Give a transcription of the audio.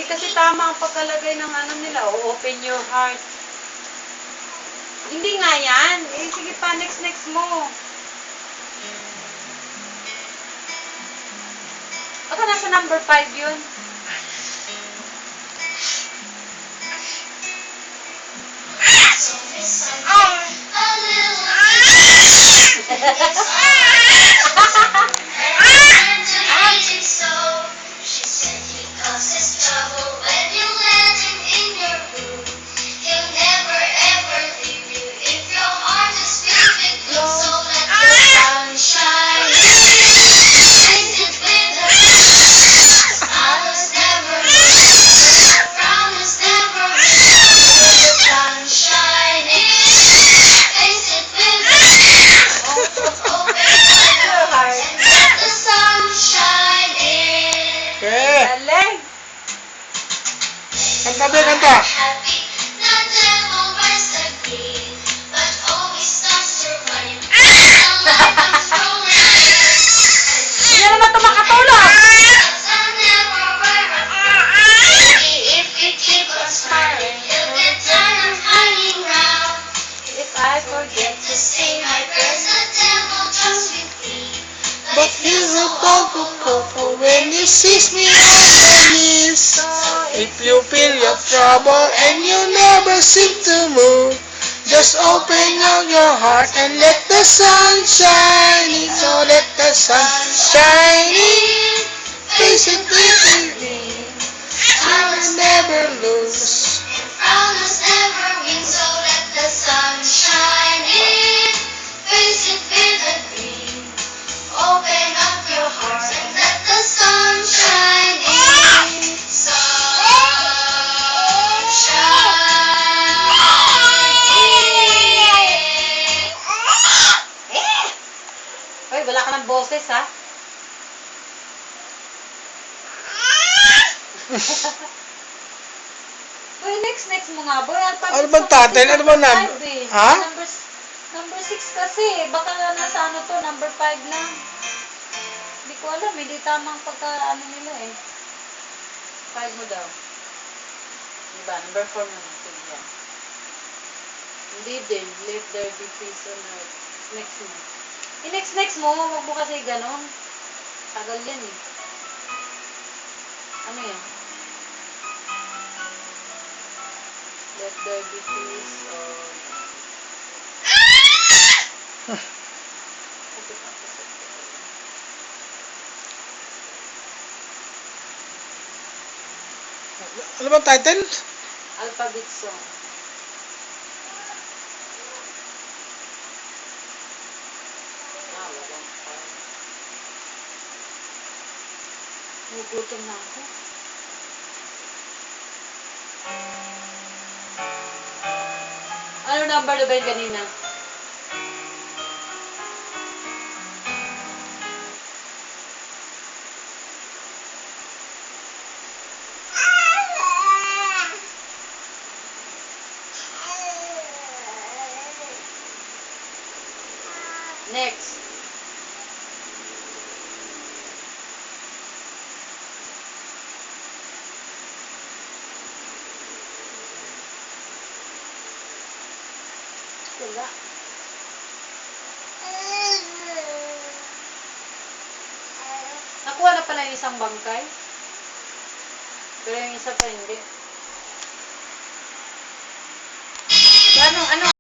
kasi tama ang pagkalagay ng ano nila. Open your heart. Hindi nga yan. Eh, sige pa, next mo. Baka nasa number 5 yun. Kanta. Hindi naman ito makatulog. If I forget to say my prayers, the devil just with me. But he's a powerful when he sees me on my knees. If you feel your trouble and you never seem to move, just open up your heart and let the sun shine in. So let the sun shine in. Face it with me. I will never lose. Promise never win, so let the sun shine in. Face it with a gleam. Open up your heart and let the sun shine in. Hoy, wala ka ng boses, ha? Boy, next mo nga, boy. Ano bang tatin? Ano bang number? Ha? Number 6 kasi. Baka nasa ano to, number 5 lang. Hindi ko alam, hindi tamang pagka-ano nila eh. 5 mo daw. Diba? Number 4 naman. Sige yan. Hindi din. Let there be peace on earth. Next mo. Next mo. Huwag mo kasi ganon. Tagal yan eh. Ano yan? Let there be peace on Ano bang title? alphabet song. Walang time. Nagugutom na ako. Ano number na ba yung kanina? Next. Wala. Nakuha na pala yung isang bangkay. Pero yung isa pa hindi. Ano